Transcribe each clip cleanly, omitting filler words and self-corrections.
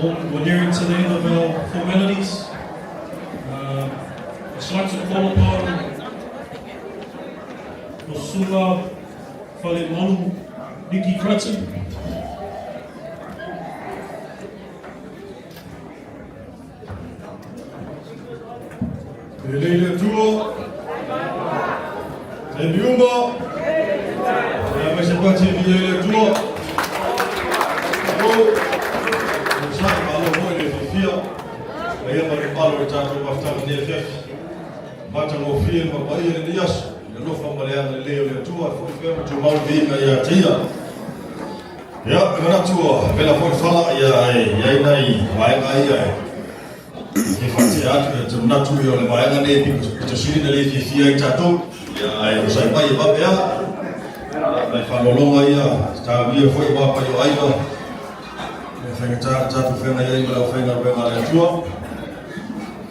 We're nearing to the end of our formalities. I'd like to call upon Nosula Falemolu Niki Kratzen. Leile Atua, Viiga, Mese Pati Leile Atua. Sai malo moi le fia. Aí a mari palo e tato bafta ne fef. Mata mo fia ma pai le dias. Le lo fa male ana Leile Atua, foi pema tu mal Viiga ia tia. Ya, mana tua, pela foi fala ia nai, vai ai. Ke fati atu te natu yo le mai ngane pi te siri le fia i tato. Ya ai sai pai ba bea. Mai whanolonga ia, tā via whai wapa i o aiwa. E whainga tātu whenga i mara o whainga wenga le atua.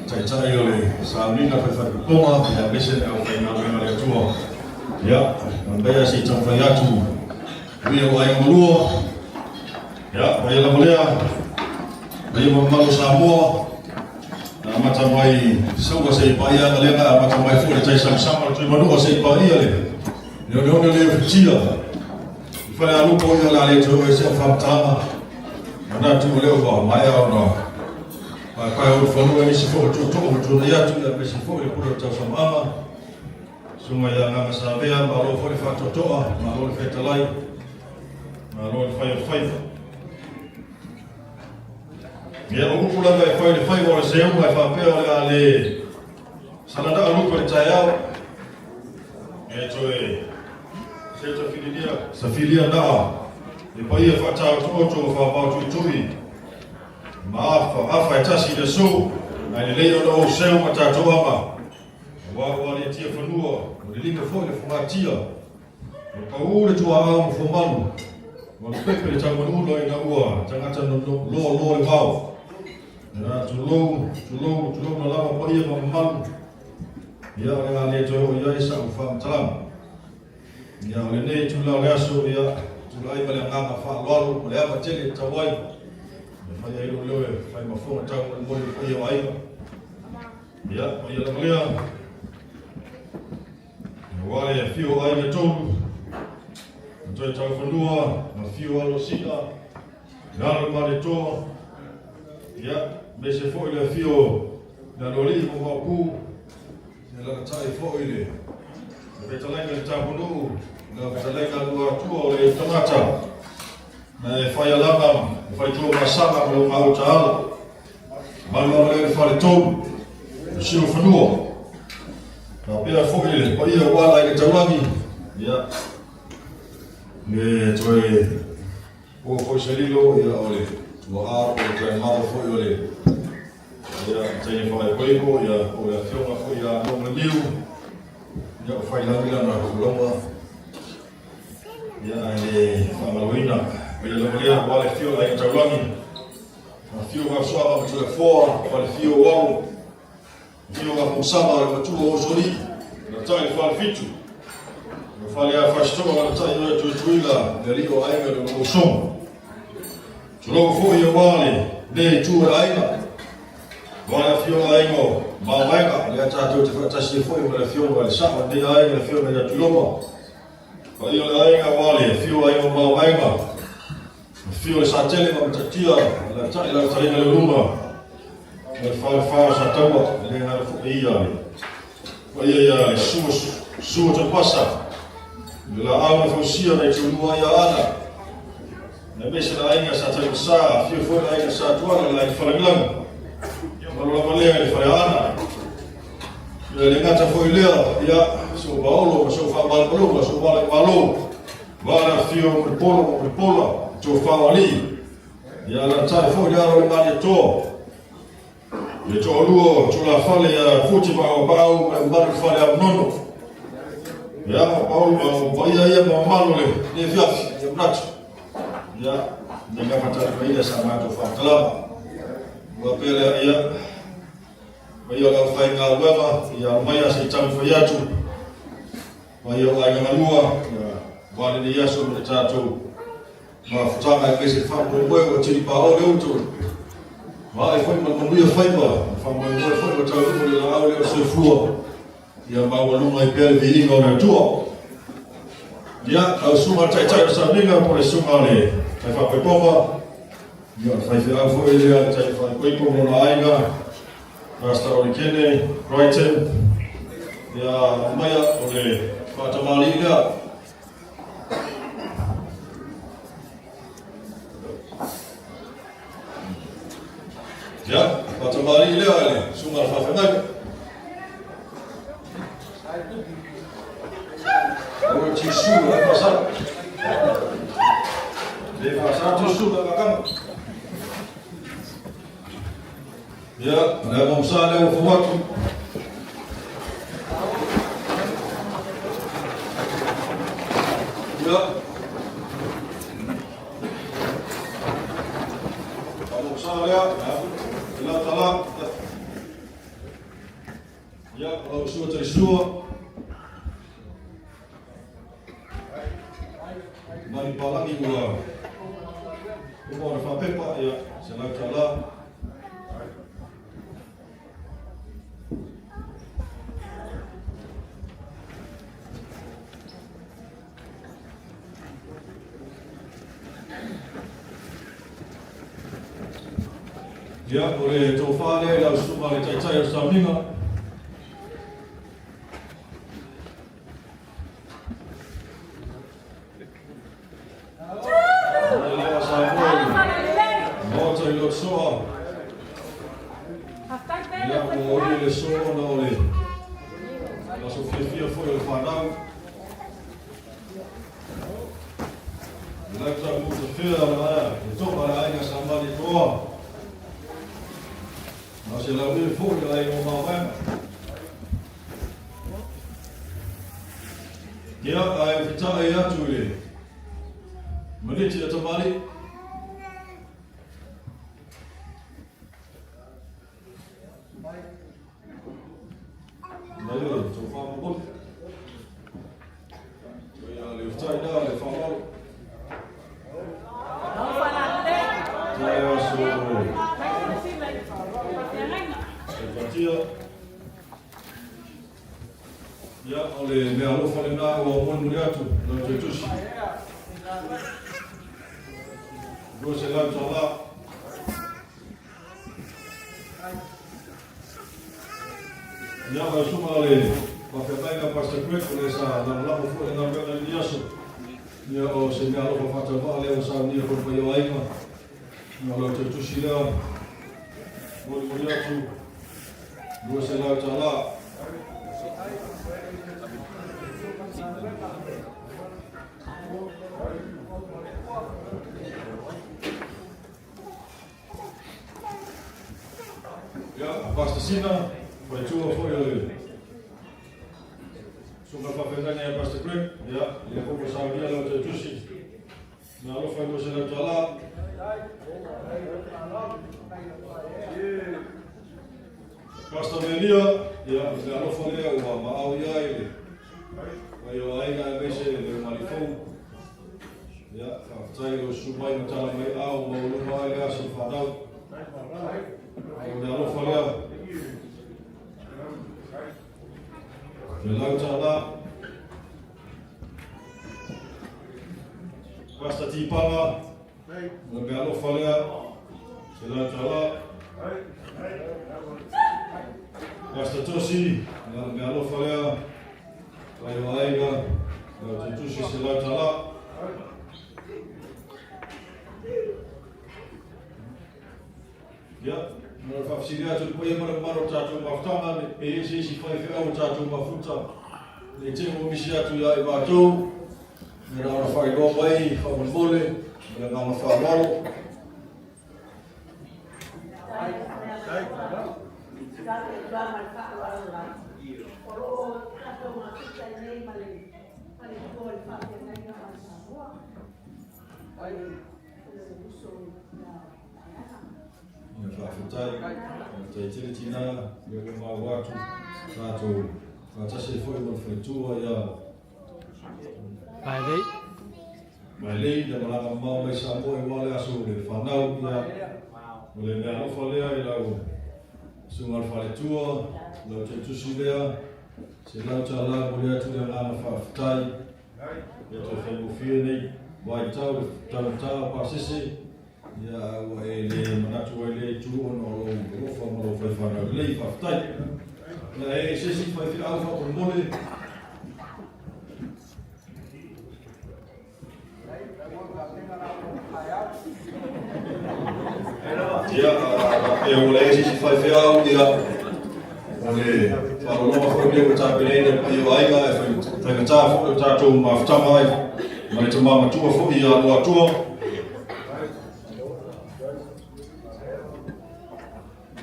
Tai tai o le sāmina whai whakuponga, ia mese o whainga wenga le atua. Ia, mbea si tau whai atu, wia o aiwa malua. Ia, wai ala malea, wai o malo Samoa. Na mata mai, saua se i pai anga lenga, mata mai fure tai samsama, tui manua se i pai ia le. Neo le fitia. Fale alupo ia la le tō e se whamtama. Mana tu leo wa mai au no. Ma kai o whanua nisi fo tō tō na iatu ia mesi fo le kura tau samama. Sunga ia nganga sa vea, ma lo fo le whatotoa, ma lo le whetalai, ma lo le whai o whaifa. Ia o ukula mai whai le whai o le seu, mai whapea le a le sanada alupo le tai au. E tō e sa filia na e pai e whatau tō whapau tui ma afa e tasi le so ai le leo no seu ma tātou ama wa le tia whanua o le linga fōi le whangatia o pau le tua au mo whamalu o le pepe le tau manuno i na ua tangata no lo le vau nā tu lou na lama pai e ma malu ia o le ngā le tō ia isa u whamtalama. Ia o le nei tu lau le aso ia tu lai male nganga whaaloalo o le ama tele tawai me whai airu leo e whai mafonga tau mo le moi whai o aiva ia o ia la malea e wale e whio aiva tolu e toi tau whanua ma whio alo sina e alo mare toa ia me se fo le whio na loli mo wapu e lana tai fo ile e talai le tapunu na talai ka lua tua o le tamata na e whai alama e whai tō masama mo le Maota ala malua le whare tōu e sio whanua na pēra whoile pa ia wala i le taurangi ia me toi o whoi salilo ia o le tua aro o le kai mara whoi o le ia teine whai koiko ia o le whionga whoi a nonga liu ia o whai langila na kulonga ia le whamaloina ia le molea wale whio la i taurangi na whio ka soa ma tule foa wale whio wau whio ka musama le matua o soli na tai le whale fitu na whale a whasitoa na tai oe tuituila le liko ainga le mosonga tuloko fo ia wale le tua ainga wale whio aingo mawaika le atatou te whatasi e fo i le whio wale sama ne ainga le whio me tuloma pa ia le ainga wale whio aingo mawaika whio le satele ma matatia la tai la taringa le luma le whare sa taua le ngara fo ia le pa ia le sua te pasa le la auna fo sia nei tulua ia ana na mese la ainga sa tai sa whio fo la ainga sa tuana la i whalangilang Malua malea le whare ana. Le ngata fo ilea, ia, so baolo, so whamalpalunga, so wale malo. Wala whio mo pola, to whawali. Ia la tai fo ilea le mani tō. Le tō luo, to la whale ia futi mao bau, me mani whale am nono. Ia, baolo, vaia ia ma malo le fiafi, ia mnatu. Ia, nenga matari maile sa mato whamtalama. Wa pele ia mai o whai ngā wema ia mai asa i tamu whai atu mai o ai nganua wale ni yaso me tātou ma whatanga e kese whamu moe o tiri pa o le utu Vai foi manuia faiva, manuia faiva tau mo le lao le se fua. Ia mawalunga I pele Viiga na Atua. Ia au suma tai sa minga po le sunga le tai whapepoma. Ia fai whiau fo lea tai whai koipo mo na ainga. Rasta o le kene, Brighton. Ia maia o le whatamali lea. Ia, whatamali lea ele, sunga le whawhenai. Ora tisu le pasar. Le pasar tisu le makam. Ya, le momsa le ufumatu. Ya. Momsa le la tala. Ya, kalau sudah tisu. Mari palangi ua ua whapepa ia se lau tala. Ia o le tō whare lau suma le taitai o Saminga. Maota I lo soa. Ia o le soa na o le. La so fia foi o whanau. Lau tau muta whia na aia. E toka na ainga sa mani toa. Ma se lau ui fōi ai o mawema. Ia ai whitai atu le. Maniti ata mari. Maio, tō whamabon. Ia le whitai nā le whamau. Tai aso. Se patia. Ia o le mea lofa le nā o monu atu. Lau te tusi. Dua se lau tala. Ia mai suma le whawhetainga pasta kwek o le sa lamalapo fu e nga mea ni aso. Ia o se mea lofa whatawha leo sa nia kod pai o ainga. Ia lau te tusi lea. Mori atu. Dua se lau tala. Ja, pasta sina, vai tua foi o Suma whawhenania pasta kwek, ja, ia koko sa via lau te tusi. Nā lo whai se lau tala. Pasta menia, ja, nā lo whai lea ua maau ia ele. Vai o ainga e mese le malifou. Ja, whawhetai o sumai na tala mai au, maulunga e lea sa whanau. Le alofa lea. Le lau tala. Pasta tipanga. Le alofa lea. Se lau tala. Pasta tosi. Le alofa lea. Vai o aiga. Lau te tusi se lau tala. Ja, maar whawhisiria atu koe mara maro tātou mawhtanga, e ese isi whai whiau tātou mawhuta. Le te mo misi atu ia I mātou, me rāna whai roa mai, whamamole, me rāna whai raro. Tai tiri tina, me ma watu, tātou, tase foi mo whaitua ia. Mai lei, te maranga mau mai Samoa I wale aso le whanau ia. Ole mea ofa lea I lau sunga whare tua, lau te tusi lea, se lau ta la mo lea tu lea ngana whawhitai, ia te whaimofia nei, wai tau, tau tau pasese, ia ua le manatu ai le tu ono o ofa mo lo whaiwhana lei whawhitai. Ia sesi whaiwhi au whako mole, ia, e o le sisi whaiwhi au, ia, o le wharonoma whakamia o tāpenei na pai o aiga, e whaingatā whako o tātou mawhtama ai, ma le tamama tua whako I Atua Atua.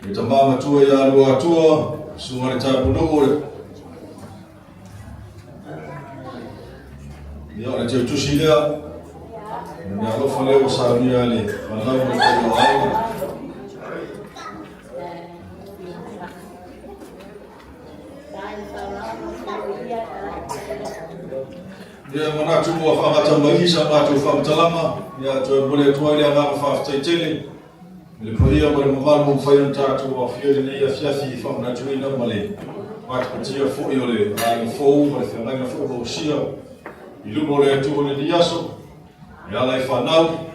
Le tamama tua I Atua Atua, sunga le tāpunu o le. Ia, o le teo tusi lea, me alofa leo sa nia le whanau le pai o aiga. Ia manatu o whamata mai sa mātou whamatalama, ia toi mole tua lea ngāma whawhataitele, le pahia ma le mamalu o whaia tātou a whiere nei a fiafi I whamanatu ina ma le mātupatia fōi o le āinga fōu, ma le whiangainga fōu o sia, I lumo le atu o le niaso, ia lai whanau,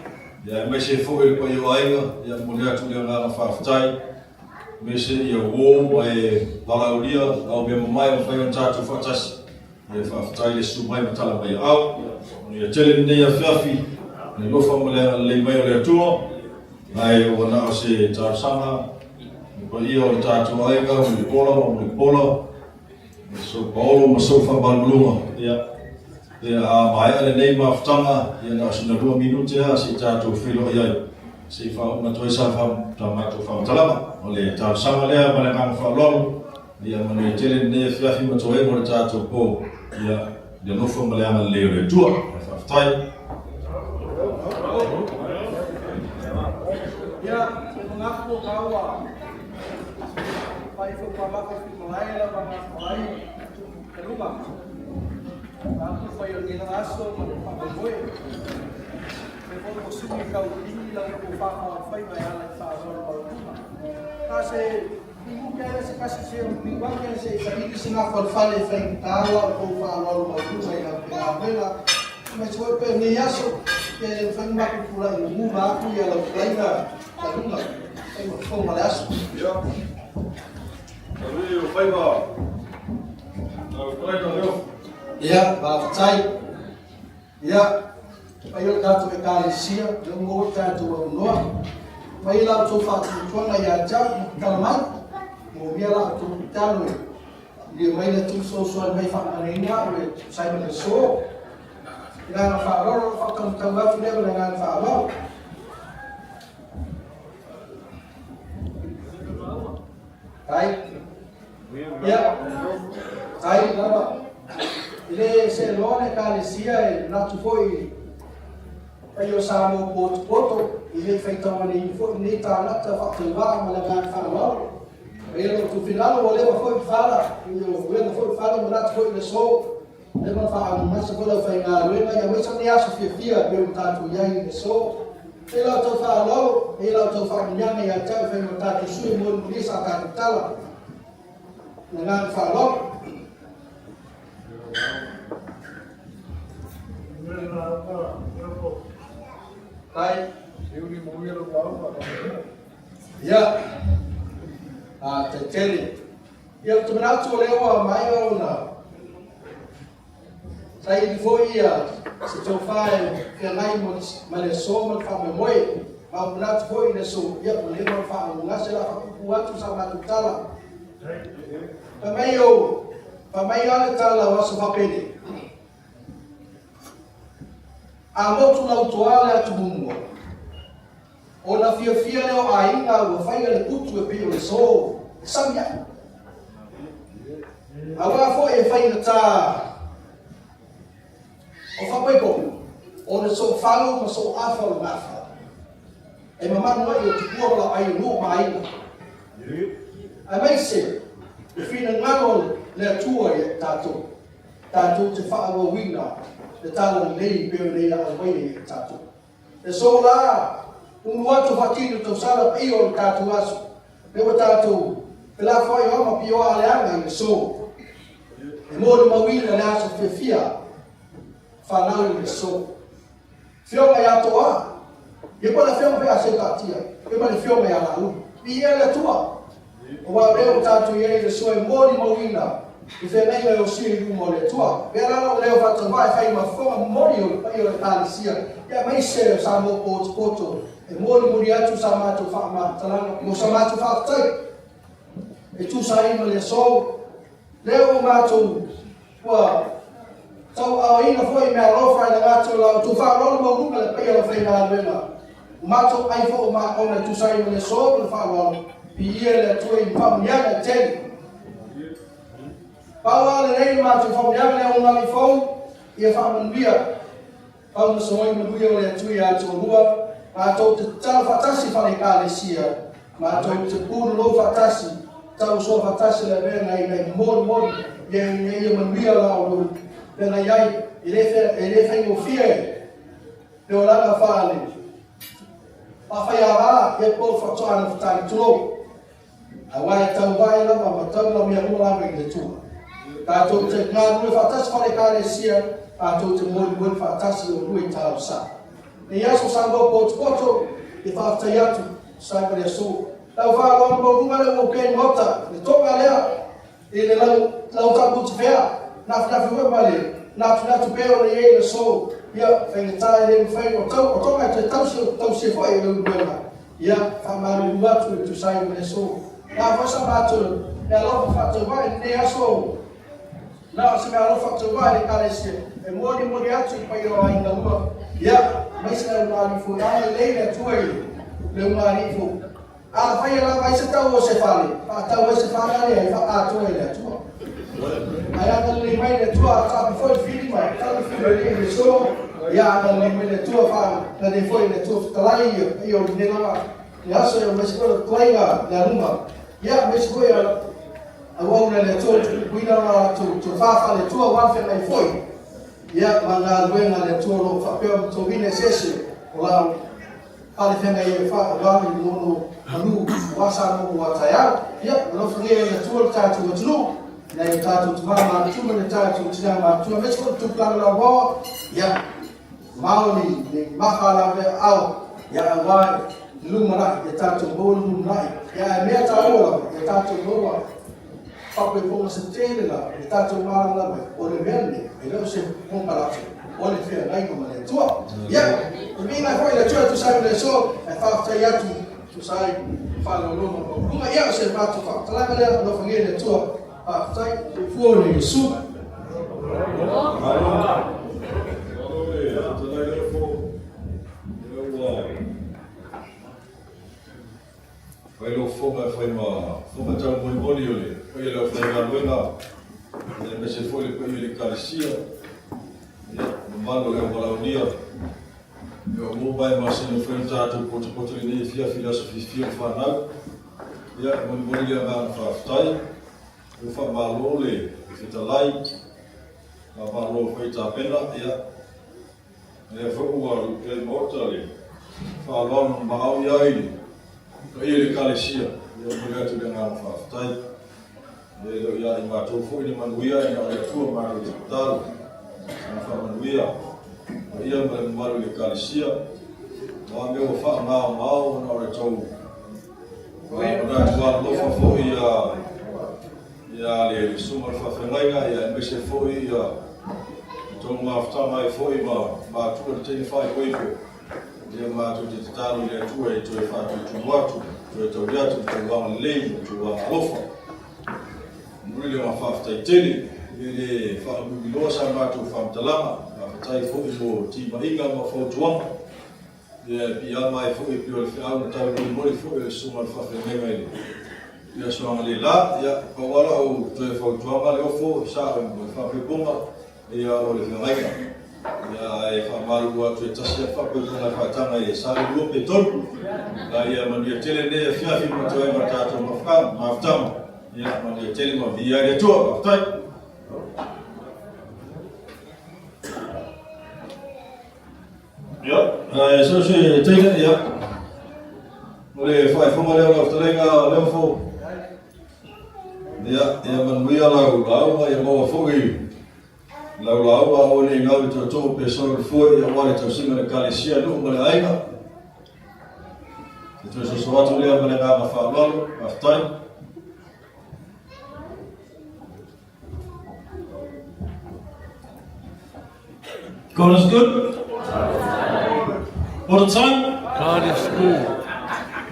ia me se fōi le pai o ainga, ia mole atu lea ngāma whawhatai, me se ia wō ma e parauria, au mea mamai o whaia tātou whatasi. Ia whawhatai le sumai ma tala mai au, ia tele nei a whiawhi, ne lofa ma le mai o le atua, ai o ana o se tāsanga, ne pa ia o le tātua aiga, o le pola, ne so paolo ma so whabalulunga, ia a mai ale nei mawhtanga, ia na sina 2 minute ha, se tātua whilo iai, se whauna toi sa whamatu whamatalama, o le tāsanga lea ma le nganga whalolo, ia manu e tele nei a whiawhi ma toi mo le tātua pō, ia le nofo ma le anga leo le tua, e whawhtai. Ia, e ngako kaua, pai fo pamako fimalai la pamai, e rupa. Ngako fai o nina aso, ma le papamoe. E fo ko sumi kautini la ko whaka fai mai ala I whaakora pautuma. Ka se, Ia se kasi se mingwanga se kabiki singa falfale fai tawa ko fa lo mo tu sai na vela me so pe ni yaso ke fai ma ku pula I mu ma ku ya lo traina talunga ai mo fo malaso Ia. Alu fai ba. Au traina leo. ia ba tai ia pai o tatu e kalesia lo mo tatu no pai la to fa tu na ya ja kalmai mo via la tu talo dia mai na tu so mai fa manena o sai me so ila na fa ro fa kan kan wa dia na fa ba ai ya ai lava ile se lone kalesia na tu foi ai o Samoa poto ile feita mani foi ni ta na ta fa tu va ma la fa ba ele tu final o leva foi fala e o leva foi fala mas foi le so leva fa mas foi la fai na ruena e a mesa ne aso fia perguntar tu ia le so ele to fa lo ele to fa minha e a tau fai no ta su mo ni sa ta tala na fa lo Hai, eu me movi no carro. Ya. Te tele. Ia tu na tu lewa mai ona. Sai foi ia se tu fai que nai mo male soma fa me moi. Ma na tu foi ne so ia o lewa fa nga se la ku atu sa ma tu tala. Pa mai ala tala wa so fa pele. A motu na utoale atu bungo. O na fia leo ainga o fai le putu e pio le so. Samia. Awa fo e fai na ta. O fa pai ko. O le so falo ma so afa o nafa. E mama no e o tuku la ai no mai. A mai se. E fina ngalo le tua e tato. Tato te fa o winga. Le tala nei peo nei a wai e tato. E so la watu fatino to sala iyo tatu wasu. Lewa tatu pela foi oma pio ale anga so. E mori mawila na so fefia. Fanau so. Fioma ya toa. E quando fioma vai aceitar. E quando fioma ya la lu. E ela tua. O leo tatu ye so e mori mawila. E fenenga yo si lu mole tua. Vera no leo fatu vai fai ma foma mori o talisia. Ya mai se Samoa poto. E mori muri atu samatu fa ma talanga mo samatu fa tai. E tu sai no le so. Leo matu wa tau aina foi me alofa na gato la tu fa lo mo runga le pelo foi na vela. Matu ai fo ma ona tu sai no le so le fa lo. Piele tu in pam ya ten. Pawa le nei matu fam ya le ona mi fo ia fa man bia. Pau so mo buio le tu ya tu rua. Ma tau te tala fatasi whane kālesia. Ma tau te pūru lo fatasi. Tau so fatasi le mea nei mori. Ia manuia lao lo. Pena iai, e le whaingo fie. Leo langa whāne. Pawhai a rā, e pō whatoana whatani tulo. A wai tau vai lama, ma tau la mea mua lama i le tua. Tātou te ngā rui fatasi whane kālesia. Tātou te mori fatasi o rui tāu sa. E yaso Samoa poto e whaftai atu sai pare so. Lau whāroa mo runga le o kei Maota, le tonga lea, e le lau tapu te whea, nafi ue male, nafi peo le e le so, ia whengetai le mwhai o tonga te tausi fwai e leu buena. Ia whamaru uatu e tu sai pare so. Nā whasa mātu, e alofa whatu vai, ne aso, nā se me alofa whatu vai le kālesia, e mori atu i pai o ainga lua. Ia, mais se não há fogo, a lei é tua aí, não há fogo. A vai lá vai se tal você fale, a tal você fale ali, a tua é tua. Aí a lei vai é tua, sabe foi filho, mas tal filho ali só, e a lei é tua fala, na de foi é tua, tá lá e eu nem lá. E a só eu mas foi colega da numa. Ia, mas foi a outra é tua, cuida lá tu fala tua, uma fala foi. Ia manga luenga le tuolo whapeo to vine sese o lau pale whenga i whawangi mono anu wasa mo wa taiau. Ia, manofangia le tuolo tātou atunu nei tātou tumama tuma le tātou tinama tuma mesi koto tuplanga la wawa. Ia, maoni le mawhala me au. Ia, awai lumana e tātou bolu lumai. Ia, e mea tāola e tātou loa. Papai ponga se tele la, e tātou marang la o le mene, e leo se komparatu, o le whea nai kama le tua. Ia, o mina fwoi le tua tu sai le so, e whaftai atu tu sai whalo loma. Kunga ia se mātu whaftalanga lea, no whangia le tua, whaftai, e fuo le su. Vai lo foga foi uma tão bom olho. Foi lo foi uma boa. Mas se foi le calesia. No mando le para o dia. Eu vou vai mas no frente a tu poto ni filosofia fanal. Ya mon bom dia na faftai. Eu fa malole, fita lai. Na malo foi ta pena ya. Ele foi o que morto ali. Falou no mal e aí. Ele calesia, eu vou lá tudo na faftai. Ele ia em matou foi de manuia e a tua marca de hospital. Na manuia, ia para malu de calesia. Lá meu fa mal na hora tão. Vai para tua lofa foi ia ele suma fafenga ia mexer foi ia. Então uma afta foi ma tua tem fai foi. Dia matou de talo ile tua e tu fa tu watu tu taudiatu tu wa lei tu wa alofa. Mwili wa fafta iteli ile fa bilosa matou fa mtalama fa fo fo ti Viiga ma fo tuam ya pia mai fo e pio fa au tau ni mori fo e suma fa fenga ile ya so ngale la ya pa wala o tu fo tuam le fo sa fa pe bomba ya o le fenga ya e whamaru atu e tasi a whapau tana whaitanga e sāre lua pe tonu. Ia manu ia tele ne e whiawhi matua e matato mawhtama. Ia manu ia tele ma via e atua mawhtai. Ia, so se teina ia Ole whai whonga leo lau tarenga leo fo. Ia manuia lau ia maua whoki. Lau a ole ngau i tō pe soro fwoi ia wale tau singa na kalesia luku male aiga. Te tui so atu lea male ngā ma whaalalo, aftai. God is good. All the time. God is good.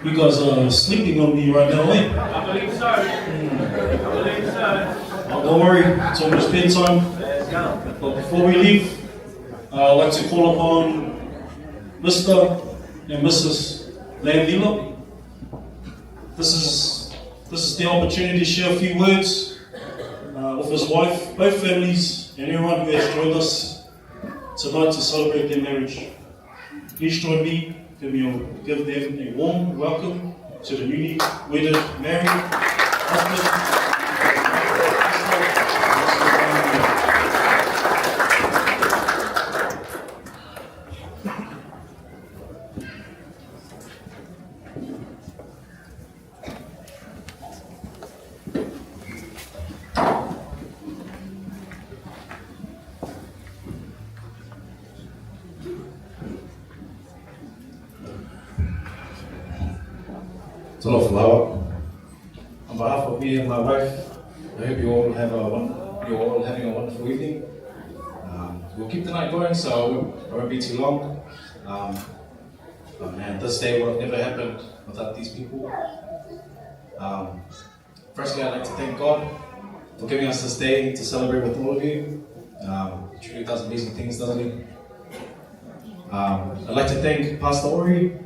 You guys are sleeping on me right now, eh? I believe so. I believe so. Oh, don't worry, it's almost bedtime. But before we leave, I'd like to call upon Mr. and Mrs. Landila. This is the opportunity to share a few words with his wife, both families, and everyone who has joined us tonight to celebrate their marriage. Please join me, give them a warm welcome to the newly wedded married husband. On behalf of me and my wife, I hope you're all having a wonderful evening. We'll keep the night going, so I won't be too long. But man, this day would have never happened without these people. Firstly, I'd like to thank God for giving us this day to celebrate with all of you. He truly does amazing things, doesn't he? I'd like to thank Pastor Ori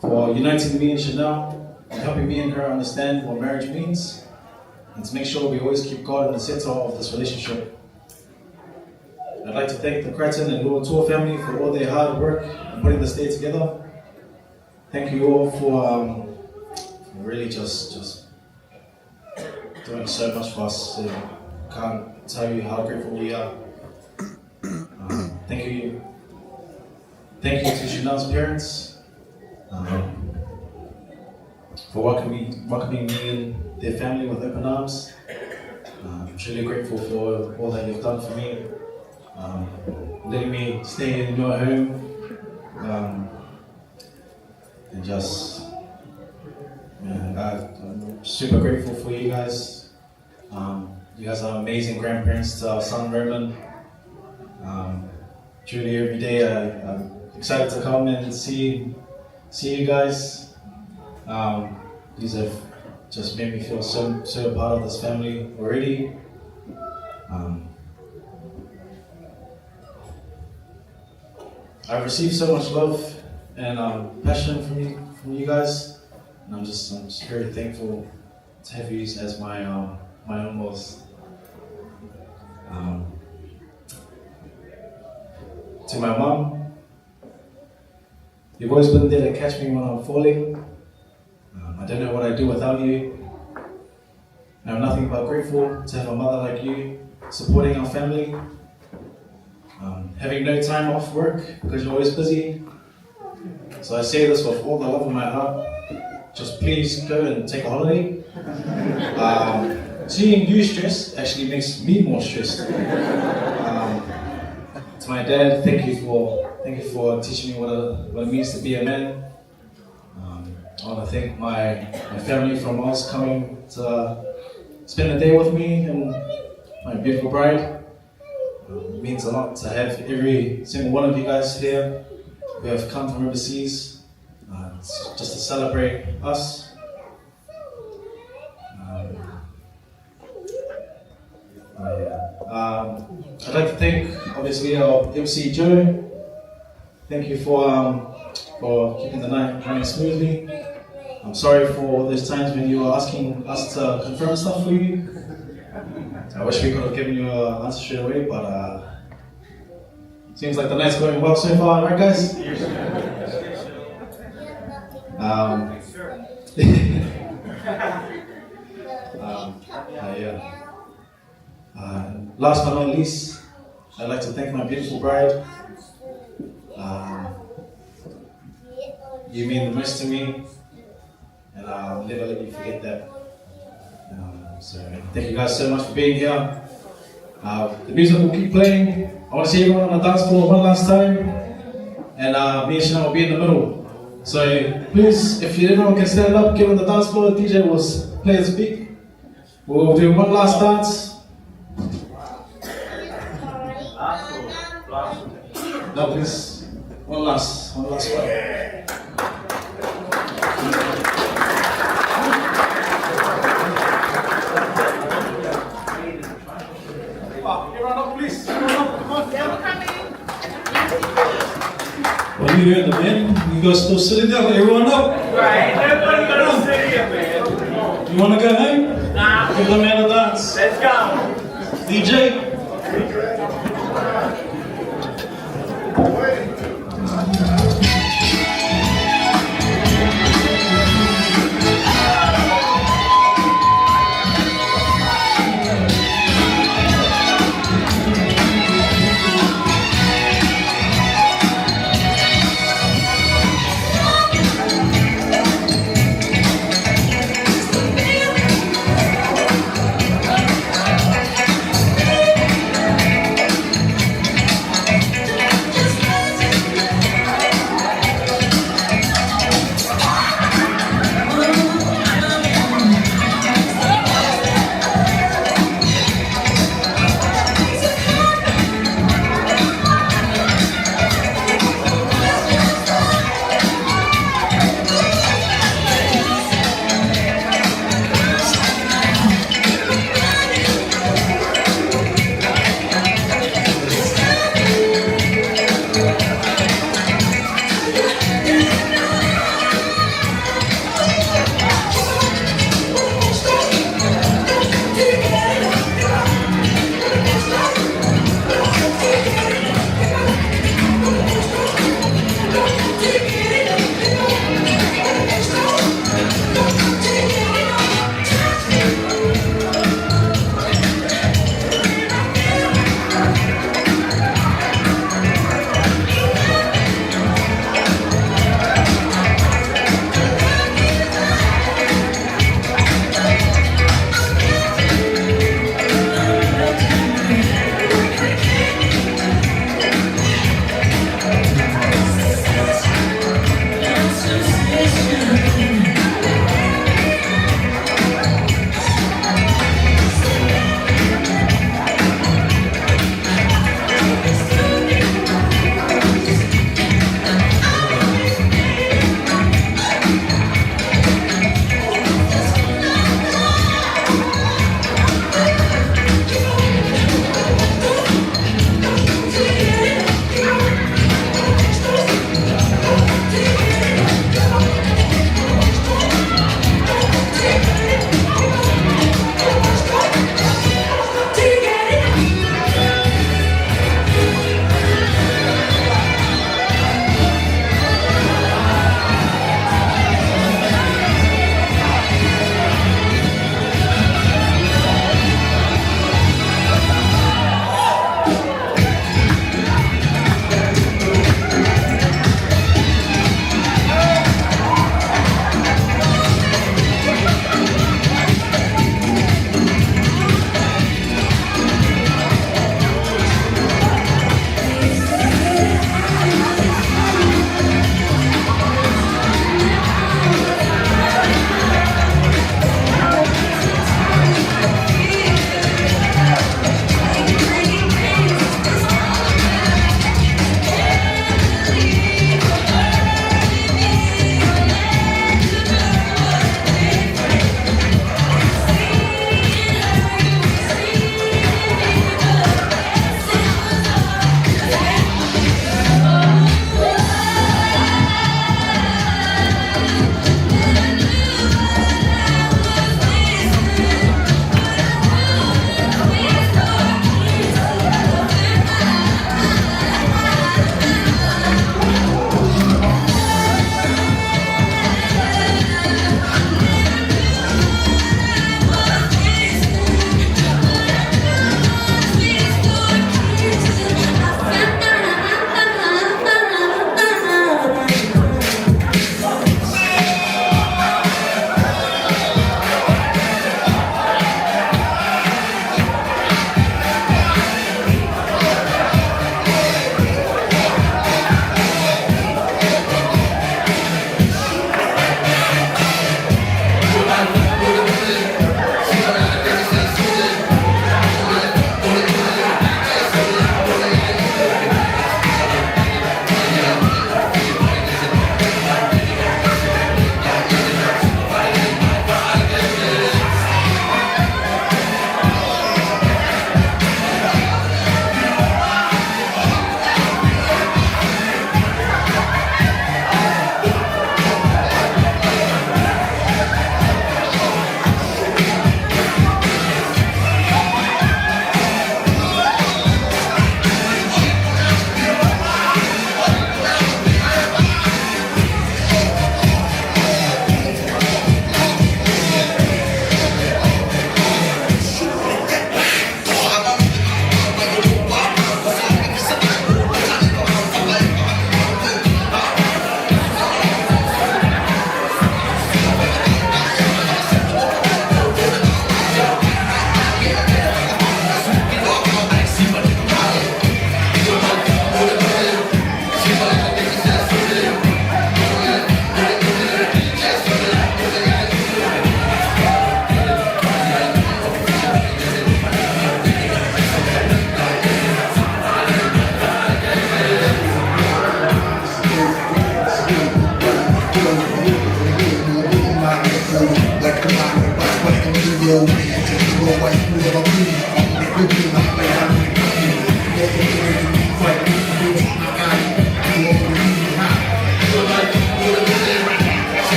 for uniting me and Chanel and helping me and her understand what marriage means, and to make sure we always keep God in the center of this relationship. I'd like to thank the Creighton and Atua family for all their hard work in putting this day together. Thank you all for really just doing so much for us. Can't tell you how grateful we are. Thank you to Chanel's parents for welcoming me and their family with open arms. I'm truly grateful for all that you've done for me, letting me stay in your home, and just, man, I'm super grateful for you guys. You guys are amazing grandparents to our son Roman. Truly every day I'm excited to come and see you guys. These have just made me feel so a part of this family already. I've received so much love and passion from you guys, and I'm just very thankful to have you as my in-laws. To my mom, you've always been there to catch me when I'm falling. I don't know what I'd do without you. I'm nothing but grateful to have a mother like you supporting our family. Having no time off work because you're always busy. So I say this with all the love in my heart. Just please go and take a holiday. Seeing you stressed actually makes me more stressed. To my dad, thank you for teaching me what it means to be a man. I want to thank my family from Oz coming to spend the day with me and my beautiful bride. It means a lot to have every single one of you guys here who have come from overseas just to celebrate us. I'd like to thank, obviously, our MC Joe. Thank you for keeping the night running smoothly. I'm sorry for all those times when you were asking us to confirm stuff for you. I wish we could have given you an answer straight away, but seems like the night's going well so far, right guys? Last but not least, I'd like to thank my beautiful bride. You mean the most to me. and I'll never let you forget that. So thank you guys so much for being here. The music will keep playing. I want to see everyone on the dance floor one last time, and me and Chanel will be in the middle. So please, if everyone can stand up, get on the dance floor. DJ will play his beat. We'll do one last dance. No, please. One last one. Everyone up, please. Everyone up, come on. Well, you heard the man. You guys still sitting there? Everyone up? Right, everybody gonna sit here, man. You want to go home? Nah. Give the man a dance. Let's go. DJ? Hey!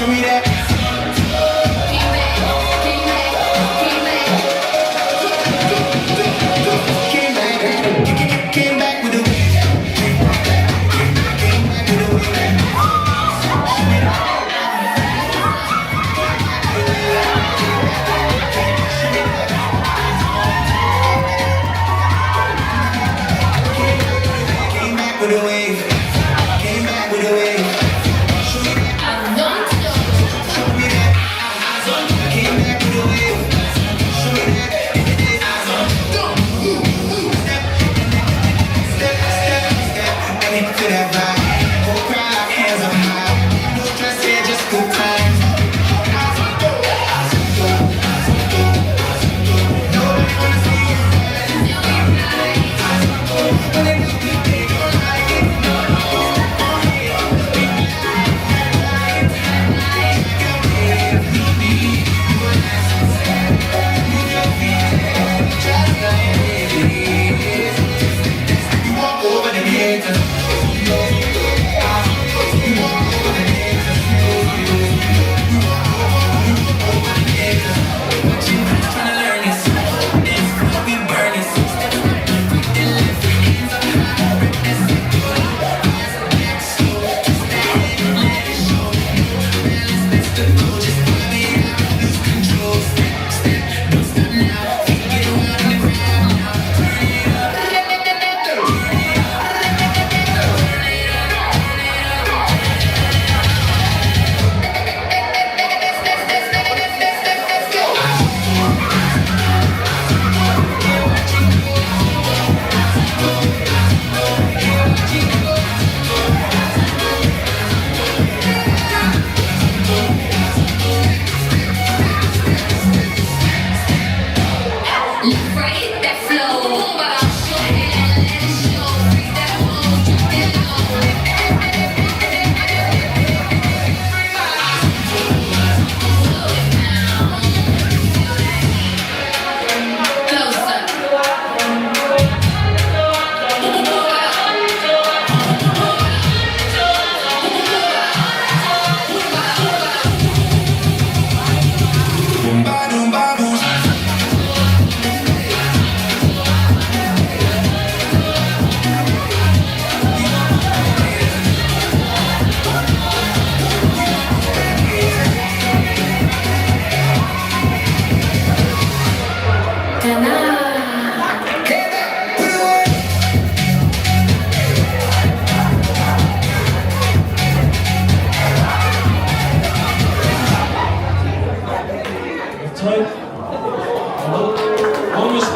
Show me that. Came back with a wave. Came back with a wave. Show me that. Show me that. Came back with a wave. Show me that. Step, step, step. Ready to that vibe. Whole crowd, hands up high. No stress here, just good times. Nobody wanna see you when they do me, they don't like it. You walk over the haters. You walk over the haters. What you tryna learn is this, we burn this.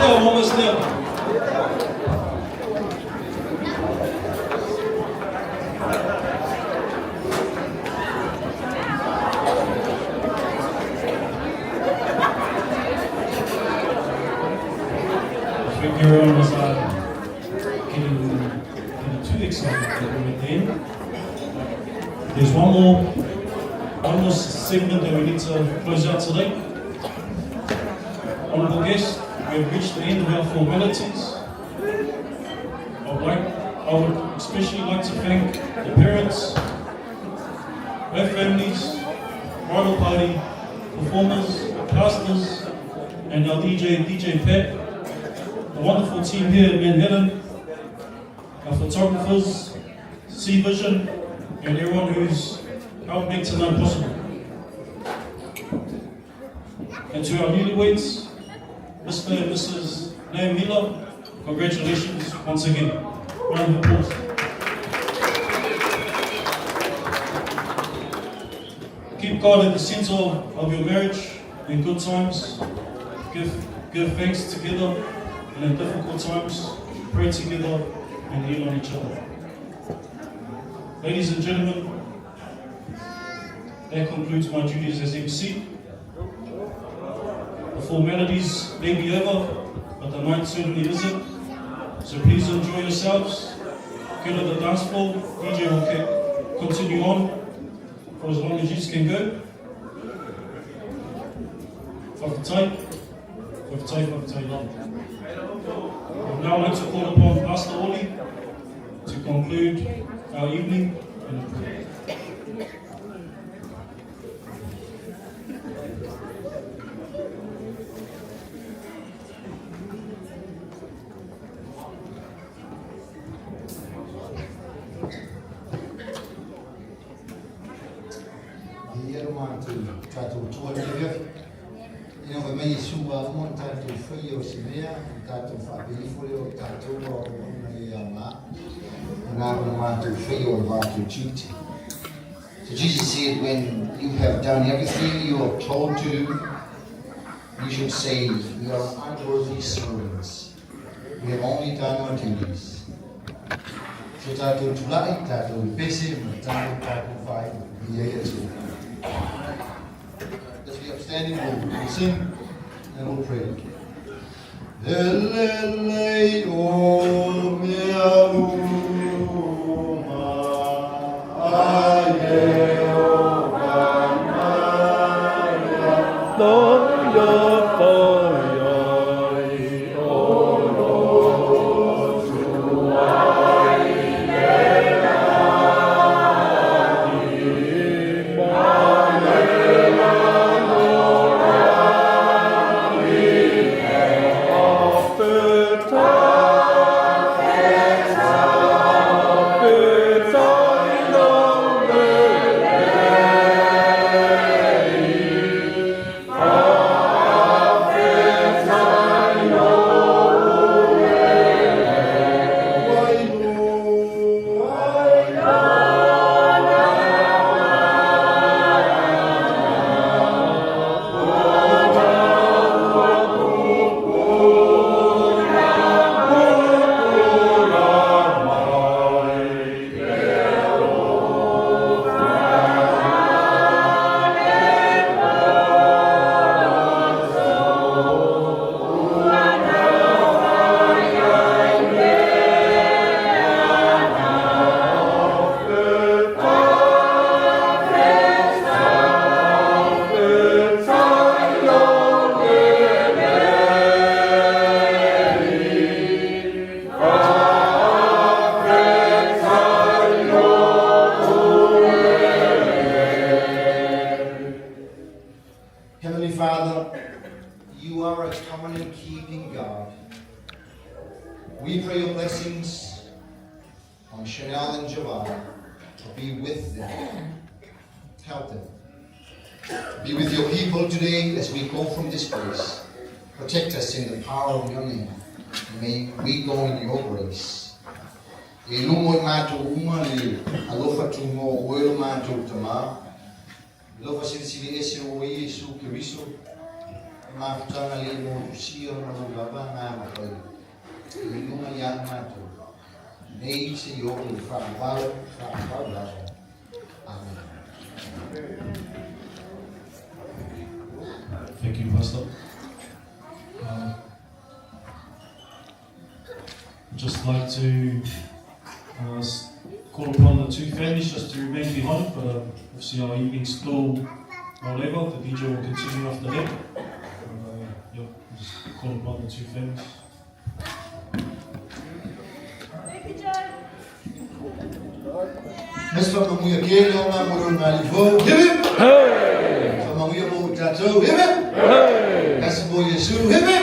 Almost there. Everyone was getting too excited at the end. There's one more segment that we need to close out today. Honourable guests, we have reached the end of our formalities. I would especially like to thank the parents, their families, bridal party, performers, pastors, and our DJ Pat, the wonderful team here in Manhattan, our photographers, C Vision, and everyone who's helped make tonight possible. And to our newlyweds, Mr. and Mrs. Nair Miller, congratulations once again. Round of applause. Keep God at the center of your marriage in good times. Give thanks together, and in difficult times, pray together and lean on each other. Ladies and gentlemen, that concludes my duties as MC. The formalities may be over, but the night certainly isn't. So please enjoy yourselves. Get on the dance floor. DJ will continue on for as long as you can go. Whakatau. I would now like to call upon Pastor Oli to conclude our evening in prayer. tātou tua nivea. Ina wa mai sua mo tātou whai o simea, tātou whapiri fore o tātou o ona I a ngā. Nā wana mātou whai o mātou duty. So Jesus said, when you have done everything you are told to do, you should say, we are unworthy servants. We have only done our duties. So tātou tulai, tātou pese, tātou whai, Viiga tū. Let's be upstanding, we'll sing and we'll pray. Elelei o mea uma, aie o Thank you, Pastor. I'd just like to call upon the two families just to remain behind, but obviously our evening's still not over. The DJ will continue after that. Just call upon the two families. Mas whakamuia kere o ngā moro ngā livo. Hime! Whakamuia mo tātou. Hime! Kasi mo Yesu. Hime!